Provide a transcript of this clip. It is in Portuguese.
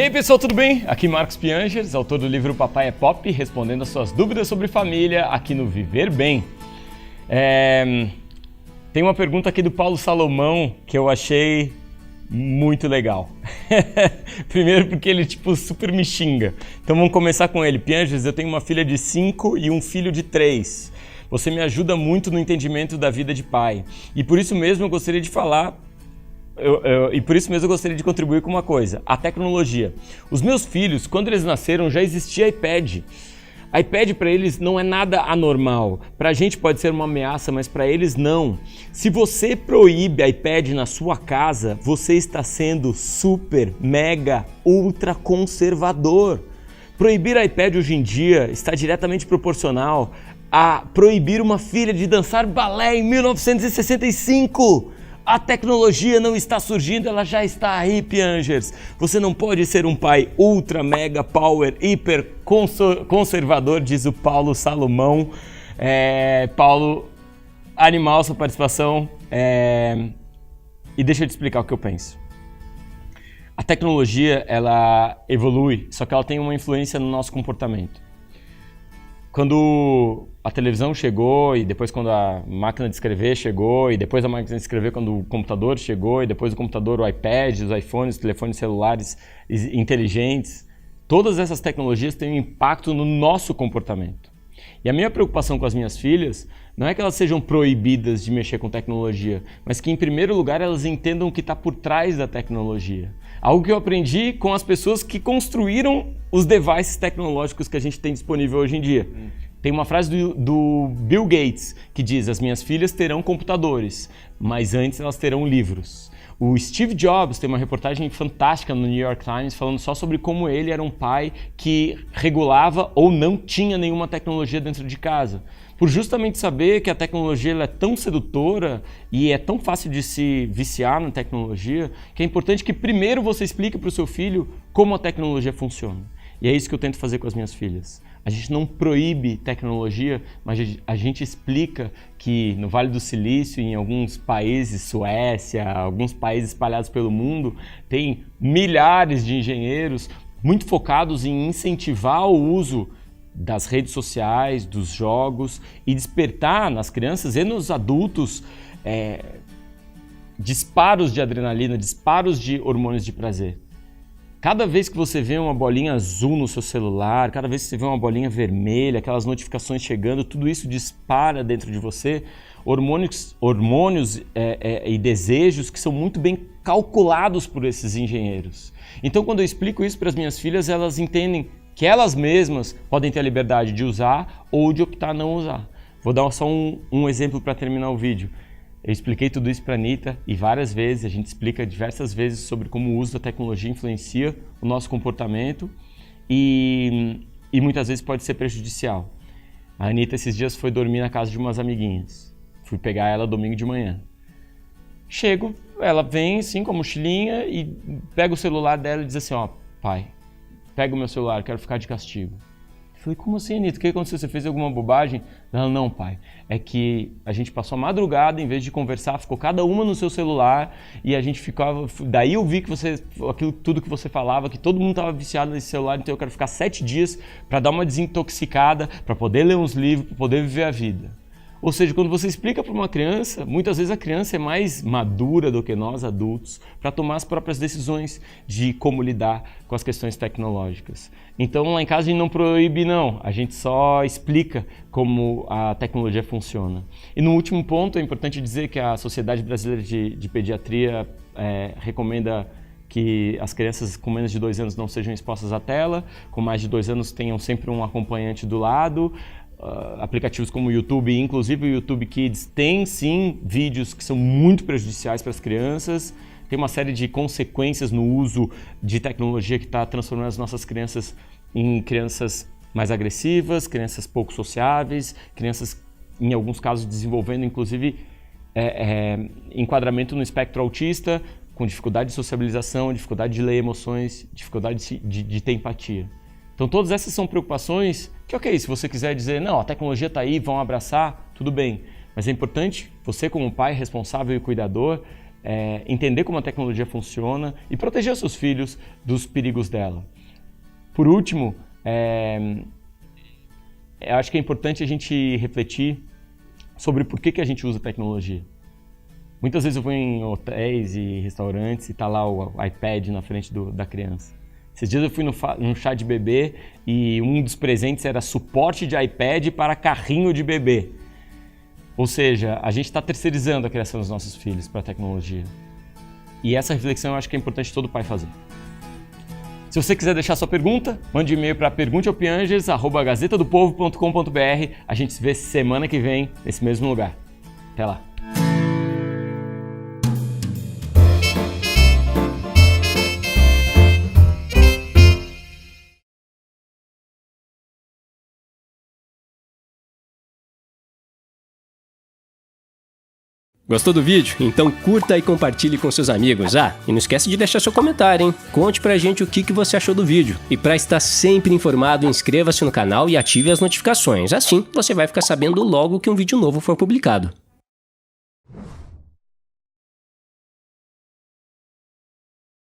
E aí pessoal, tudo bem? Aqui Marcos Piangers, autor do livro Papai é Pop, respondendo as suas dúvidas sobre família aqui no Viver Bem. Tem uma pergunta aqui do Paulo Salomão que eu achei muito legal. Primeiro porque ele super me xinga. Então vamos começar com ele. Piangers, eu tenho uma filha de 5 e um filho de 3. Você me ajuda muito no entendimento da vida de pai. E por isso mesmo eu gostaria de falar... por isso mesmo eu gostaria de contribuir com uma coisa, a tecnologia. Os meus filhos, quando eles nasceram, já existia iPad. iPad para eles não é nada anormal. Para a gente pode ser uma ameaça, mas para eles não. Se você proíbe iPad na sua casa, você está sendo super, mega, ultra conservador. Proibir iPad hoje em dia está diretamente proporcional a proibir uma filha de dançar balé em 1965. A tecnologia não está surgindo, ela já está aí, Piangers. Você não pode ser um pai ultra, mega, power, hiper conservador, diz o Paulo Salomão. Paulo, animal sua participação. E deixa eu te explicar o que eu penso. A tecnologia, ela evolui, só que ela tem uma influência no nosso comportamento. Quando a televisão chegou e depois quando a máquina de escrever chegou e depois a máquina de escrever quando o computador chegou e depois do computador o iPad, os iPhones, os telefones celulares inteligentes, todas essas tecnologias têm um impacto no nosso comportamento. E a minha preocupação com as minhas filhas não é que elas sejam proibidas de mexer com tecnologia, mas que em primeiro lugar elas entendam o que está por trás da tecnologia. Algo que eu aprendi com as pessoas que construíram os devices tecnológicos que a gente tem disponível hoje em dia. Tem uma frase do Bill Gates que diz: as minhas filhas terão computadores, mas antes elas terão livros. O Steve Jobs tem uma reportagem fantástica no New York Times falando só sobre como ele era um pai que regulava ou não tinha nenhuma tecnologia dentro de casa. Por justamente saber que a tecnologia ela é tão sedutora e é tão fácil de se viciar na tecnologia, que é importante que primeiro você explique para o seu filho como a tecnologia funciona. E é isso que eu tento fazer com as minhas filhas. A gente não proíbe tecnologia, mas a gente explica que no Vale do Silício, em alguns países, Suécia, alguns países espalhados pelo mundo, tem milhares de engenheiros muito focados em incentivar o uso das redes sociais, dos jogos e despertar nas crianças e nos adultos disparos de adrenalina, disparos de hormônios de prazer. Cada vez que você vê uma bolinha azul no seu celular, cada vez que você vê uma bolinha vermelha, aquelas notificações chegando, tudo isso dispara dentro de você hormônios e desejos que são muito bem calculados por esses engenheiros. Então, quando eu explico isso para as minhas filhas, elas entendem que elas mesmas podem ter a liberdade de usar ou de optar não usar. Vou dar só um exemplo para terminar o vídeo. Eu expliquei tudo isso para a Anitta e várias vezes, a gente explica diversas vezes sobre como o uso da tecnologia influencia o nosso comportamento e muitas vezes pode ser prejudicial. A Anitta esses dias foi dormir na casa de umas amiguinhas. Fui pegar ela domingo de manhã. Chego, ela vem assim com a mochilinha e pega o celular dela e diz assim: ó, pai, pega o meu celular, quero ficar de castigo. Eu falei: como assim, Anitta? O que aconteceu? Você fez alguma bobagem? Não, pai. É que a gente passou a madrugada, em vez de conversar, ficou cada uma no seu celular e a gente ficava... Daí eu vi que tudo que você falava, que todo mundo estava viciado nesse celular, então eu quero ficar 7 dias para dar uma desintoxicada, para poder ler uns livros, para poder viver a vida. Ou seja, quando você explica para uma criança, muitas vezes a criança é mais madura do que nós adultos para tomar as próprias decisões de como lidar com as questões tecnológicas. Então lá em casa a gente não proíbe não, a gente só explica como a tecnologia funciona. E no último ponto é importante dizer que a Sociedade Brasileira de Pediatria recomenda que as crianças com menos de 2 anos não sejam expostas à tela, com mais de 2 anos tenham sempre um acompanhante do lado. Aplicativos como o YouTube, inclusive o YouTube Kids, tem sim vídeos que são muito prejudiciais para as crianças. Tem uma série de consequências no uso de tecnologia que está transformando as nossas crianças em crianças mais agressivas, crianças pouco sociáveis, crianças, em alguns casos, desenvolvendo inclusive enquadramento no espectro autista, com dificuldade de sociabilização, dificuldade de ler emoções, dificuldade de ter empatia. Então todas essas são preocupações que, ok, se você quiser dizer, não, a tecnologia está aí, vão abraçar, tudo bem. Mas é importante, você como pai responsável e cuidador, entender como a tecnologia funciona e proteger os seus filhos dos perigos dela. Por último, eu acho que é importante a gente refletir sobre por que a gente usa tecnologia. Muitas vezes eu vou em hotéis e restaurantes e tá lá o iPad na frente da criança. Esses dias eu fui num chá de bebê e um dos presentes era suporte de iPad para carrinho de bebê. Ou seja, a gente está terceirizando a criação dos nossos filhos para a tecnologia. E essa reflexão eu acho que é importante todo pai fazer. Se você quiser deixar sua pergunta, mande um e-mail para pergunteaopinanges@gazetadopovo.com.br. A gente se vê semana que vem nesse mesmo lugar. Até lá! Gostou do vídeo? Então curta e compartilhe com seus amigos. E não esquece de deixar seu comentário, hein? Conte pra gente o que você achou do vídeo. E pra estar sempre informado, inscreva-se no canal e ative as notificações. Assim, você vai ficar sabendo logo que um vídeo novo for publicado.